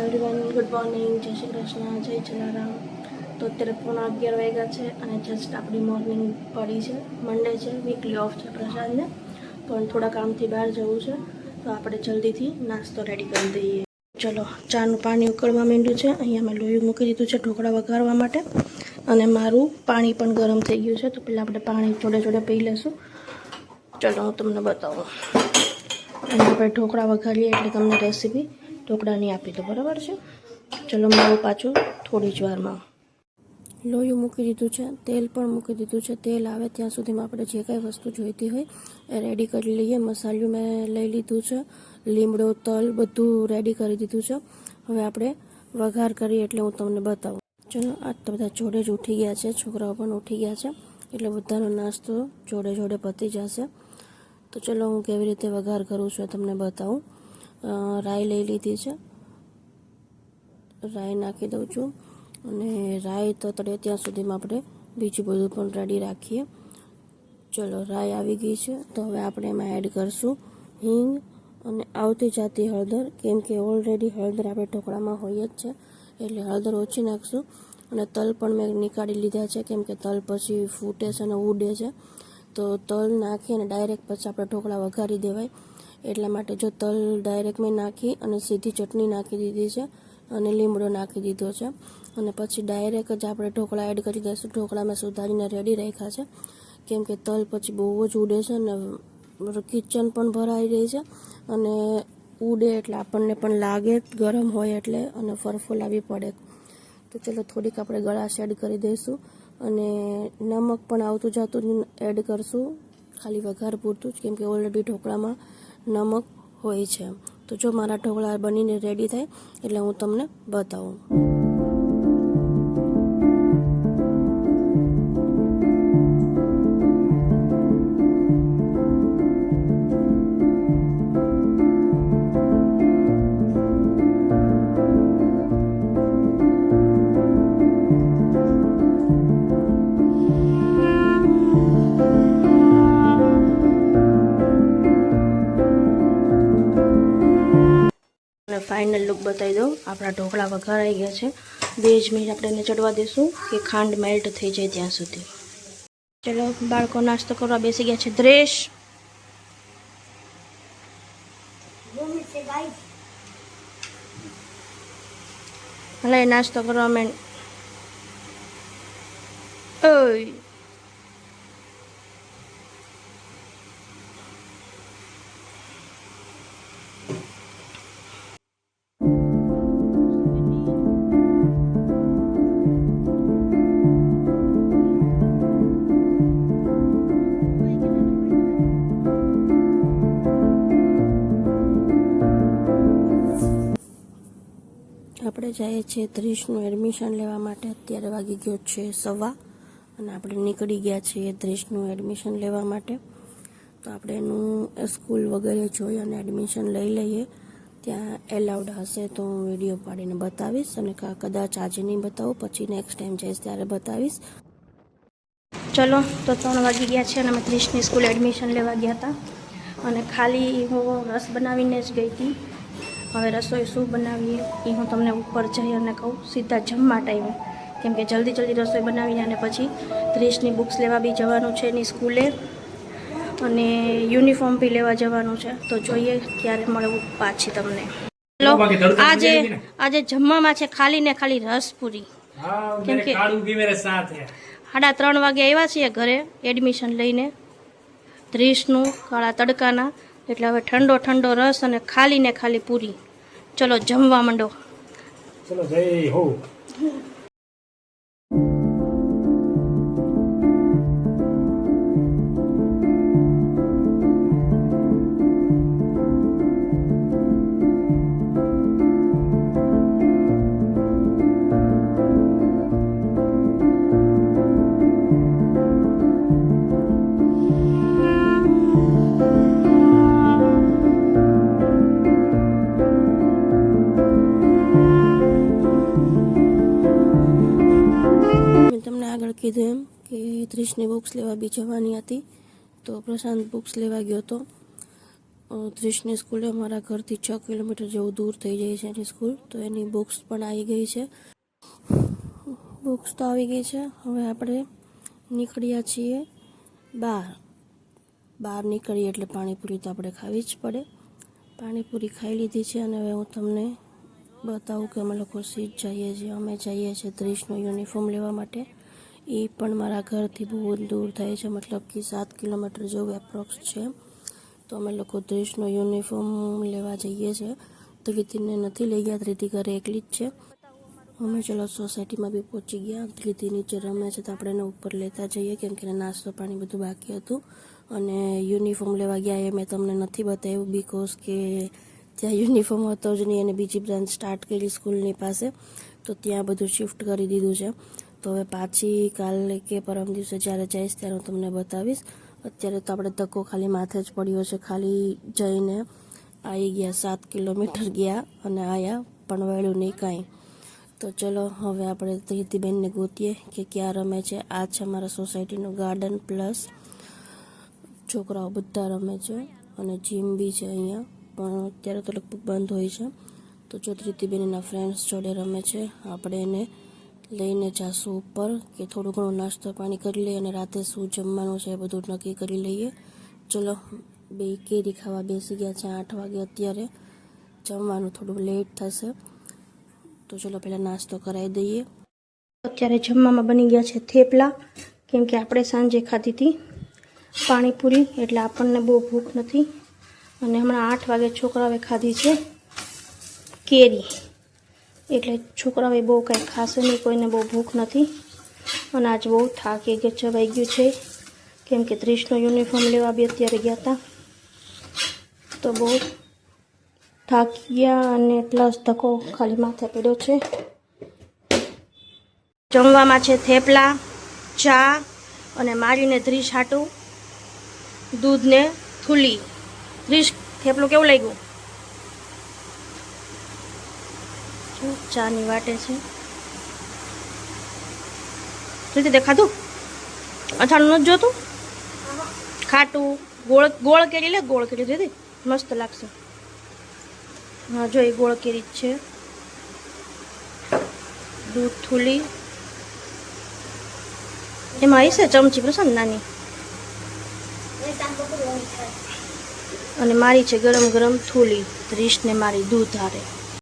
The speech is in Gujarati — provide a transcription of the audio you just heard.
એવરીવન, ગુડ મોર્નિંગ, જય શ્રી કૃષ્ણ, જય જલારામ. તો અત્યારે 11:15 વાગ્યા છે અને જસ્ટ આપણી મોર્નિંગ પડી છે. મંડે છે, વીકલી ઓફ છે પ્રસાદને, પણ થોડા કામથી બહાર જવું છે તો આપણે જલ્દીથી નાસ્તો રેડી કરી દઈએ. ચલો, ચાનું પાણી ઉકળવા માંડ્યું છે. અહીંયા મેં લોહી મૂકી દીધું છે ઢોકળા વઘારવા માટે અને મારું પાણી પણ ગરમ થઈ ગયું છે. તો પહેલાં આપણે પાણી જોડે જોડે પી લઈશું. ચલો, હું તમને બતાવું. અને આપણે ઢોકળા વઘારીએ એટલે તમને રેસીપી ઢોકળાની આપી દો, બરાબર છે? ચલો, મારું પાછું થોડી જ વારમાં. લોહી મૂકી દીધું છે, તેલ પણ મૂકી દીધું છે. તેલ આવે ત્યાં સુધીમાં આપણે જે કાંઈ વસ્તુ જોઈતી હોય એ રેડી કરી લઈએ. મસાલું મેં લઈ લીધું છે, લીમડો, તલ બધું રેડી કરી દીધું છે. હવે આપણે વઘાર કરીએ એટલે હું તમને બતાવું. ચલો, આજ તો બધા જોડે જ ઉઠી ગયા છે, છોકરાઓ પણ ઉઠી ગયા છે એટલે બધાનો નાસ્તો જોડે જોડે પતી જશે. તો ચલો, હું કેવી રીતે વઘાર કરું છું તમને બતાવું. રાઈ લઈ લીધી છે, રાઈ નાખી દઉં છું અને રાઈ તતડે ત્યાં સુધીમાં આપણે બીજું બધું પણ રેડી રાખીએ. ચલો, રાઈ આવી ગઈ છે તો હવે આપણે એમાં એડ કરશું હિંગ અને આવતી જાતી હળદર, કેમ કે ઓલરેડી હળદર આપણે ઢોકળામાં હોય જ છે એટલે હળદર ઓછી નાખશું. અને તલ પણ મેં નીકાળી લીધા છે, કેમ કે તલ પછી ફૂટે છે અને ઉડે છે. તો તલ નાખી અને ડાયરેક્ટ પછી આપણે ઢોકળા વઘારી દેવાય, એટલા માટે જો તલ ડાયરેક્ટ મેં નાખી અને સીધી ચટણી નાખી દીધી છે અને લીમડો નાખી દીધો છે અને પછી ડાયરેક્ટ જ આપણે ઢોકળા એડ કરી દઈશું. ઢોકળા મેં સુધારીને રેડી રાખ્યા છે, કેમ કે તલ પછી બહુ જ ઉડે છે અને કિચન પણ ભરાઈ રહી છે અને ઉડે એટલે આપણને પણ લાગે ગરમ હોય એટલે અને ફરફોલાવી પડે. તો ચલો, થોડીક આપણે ગળાશ એડ કરી દઈશું અને નમક પણ આવતું જતું એડ કરશું, ખાલી વઘાર પૂરતું જ, કેમ કે ઓલરેડી ઢોકળામાં નમક હોય છે. તો જો મારા ઢોકળા બનીને રેડી થાય એટલે હું તમને બતાવું. ફાઇનલ લુક બતાવી દો. આપણા ઢોકળા વઘારાઈ ગયા છે. 2 જ મિનિટ આપણે એને ચડવા દઈશું કે ખાંડ મેલ્ટ થઈ જાય ત્યાં સુધી. ચલો, બાળકો નાસ્તો કરવા બેસી ગયા છે. દ્રેશ, ભલે નાસ્તો કરવા માંડ. ઓય, આપણે જઈએ છીએ દ્રેશનું એડમિશન લેવા માટે. અત્યારે વાગી ગયો છે 1:15 અને આપણે નીકળી ગયા છીએ દ્રેશનું એડમિશન લેવા માટે. તો આપણે એનું સ્કૂલ વગેરે જોઈ અને એડમિશન લઈ લઈએ. ત્યાં એલાઉડ હશે તો હું વિડીયો પાડીને બતાવીશ અને કદાચ આજે નહીં બતાવું, પછી નેક્સ્ટ ટાઈમ જઈશ ત્યારે બતાવીશ. ચલો, તો 3 વાગી ગયા છે અને અમે દ્રેશની સ્કૂલ એડમિશન લેવા ગયા હતા અને ખાલી હું રસ બનાવીને જ ગઈ હતી. હવે રસોઈ શું બનાવીએ એ હું તમને ઉપર જઈ અને કહું, સીધા જમવા ટાઈમે, કેમ કે જલ્દી રસોઈ બનાવીને અને પછી દ્રેશની બુક્સ લેવા બી જવાનું છે એની સ્કૂલે અને યુનિફોર્મ બી લેવા જવાનું છે. તો જોઈએ ક્યારે મળવું પાછી તમને. ચલો, આજે જમવામાં છે ખાલી ને ખાલી રસપુરી, કેમ કે 3:30 વાગે આવ્યા છીએ ઘરે એડમિશન લઈને દ્રેશનું કાળા તડકાના, એટલે હવે ઠંડો રસ અને ખાલી ને ખાલી પૂરી. ચલો, જમવા માંડો. ચલો, જય હો. કીધું એમ કે દ્રેશની બુક્સ લેવા બી જવાની હતી, તો પ્રશાંત બુક્સ લેવા ગયો હતો. ત્રીસની સ્કૂલે મારા ઘરથી 6 કિલોમીટર જેવું દૂર થઈ જાય છે એની સ્કૂલ. તો એની બુક્સ પણ આવી ગઈ છે. બુક્સ તો આવી ગઈ છે. હવે આપણે નીકળ્યા છીએ બહાર નીકળીએ એટલે પાણીપુરી તો આપણે ખાવી જ પડે. પાણીપુરી ખાઈ લીધી છે અને હવે હું તમને બતાવું કે અમે લોકો સીટ જઈએ છીએ. અમે જઈએ છીએ ત્રીસનો યુનિફોર્મ લેવા માટે. એ પણ મારા ઘરથી બહુ દૂર થાય છે, મતલબ કે 7 કિલોમીટર જેવું એપ્રોક્સ છે. તો અમે લોકો ત્રીસનો યુનિફોર્મ લેવા જઈએ છીએ. ધ્રિતિને નથી લઈ ગયા, ધ્રિતિ ઘરે એકલી જ છે. અમે ચલો સોસાયટીમાં બી પહોંચી ગયા. ધ્રિતિ નીચે રમે છે તો આપણે એને ઉપર લેતા જઈએ, કેમ કે નાસ્તો પાણી બધું બાકી હતું. અને યુનિફોર્મ લેવા ગયા એ મેં તમને નથી બતાવ્યું, બીકોઝ કે ત્યાં યુનિફોર્મ હતો જ નહીં અને બીજી બ્રાન્ચ સ્ટાર્ટ કરી સ્કૂલની પાસે, તો ત્યાં બધું શિફ્ટ કરી દીધું છે. તો હવે પાછી કાલે કે પરમ દિવસે જ્યારે જઈશ ત્યારે હું તમને બતાવીશ. અત્યારે તો આપણે ધક્કો ખાલી માથે જ પડ્યો છે. ખાલી જઈને આવી ગયા, 7 કિલોમીટર ગયા અને આવ્યા, પણ વળ્યું નહીં કાંઈ. તો ચલો હવે આપણે ધ્રિતિબેનને ગોતીએ કે ક્યાં રમે છે. આ છે અમારા સોસાયટીનું ગાર્ડન, પ્લસ છોકરાઓ બધા રમે છે અને જીમ બી છે અહીંયા, પણ અત્યારે તો લગભગ બંધ હોય છે. તો જો ધ્રિતિબેન એના ફ્રેન્ડ્સ જોડે રમે છે. આપણે એને લઈને જાશું ઉપર કે થોડું ઘણું નાસ્તો પાણી કરી લઈએ અને રાતે શું જમવાનું છે એ બધું નક્કી કરી લઈએ. ચલો, બે કેરી ખાવા બેસી ગયા છે 8 વાગે. અત્યારે જમવાનું થોડું લેટ થશે, તો ચલો પહેલાં નાસ્તો કરાવી દઈએ. અત્યારે જમવામાં બની ગયા છે થેપલા, કેમ કે આપણે સાંજે ખાધી હતી પાણીપુરી, એટલે આપણને બહુ ભૂખ નથી. અને હમણાં 8 વાગે છોકરાઓએ ખાધી છે કેરી, એટલે છોકરાઓએ બહુ કાંઈ ખાશે નહીં, કોઈને બહુ ભૂખ નથી. અને આજ બહુ થાકી જવાઈ ગયું છે, કેમ કે 30નો યુનિફોર્મ લેવા બી અત્યારે ગયા હતા, તો બહુ થાકી ગયા અને પ્લસ ધક્કો ખાલી માથે પડ્યો છે. જમવામાં છે થેપલા, ચા અને મારીને 30 હાટું દૂધને થૂલી. 30 થેપલું કેવું લાગ્યું? ચાની વાટે છે. રીતે દેખાતું અથાણું નથી જોતું? ખાટું ગોળ કેરી લે, ગોળ કેરી દીધી મસ્ત લાગશે. હા જો એ ગોળ કેરી જ છે. દૂધ થૂલી એમાં આવી છે ચમચી પ્રસન્ન નાની, અને મારી છે ગરમ ગરમ થૂલી 30ને મારી દૂધ હારે.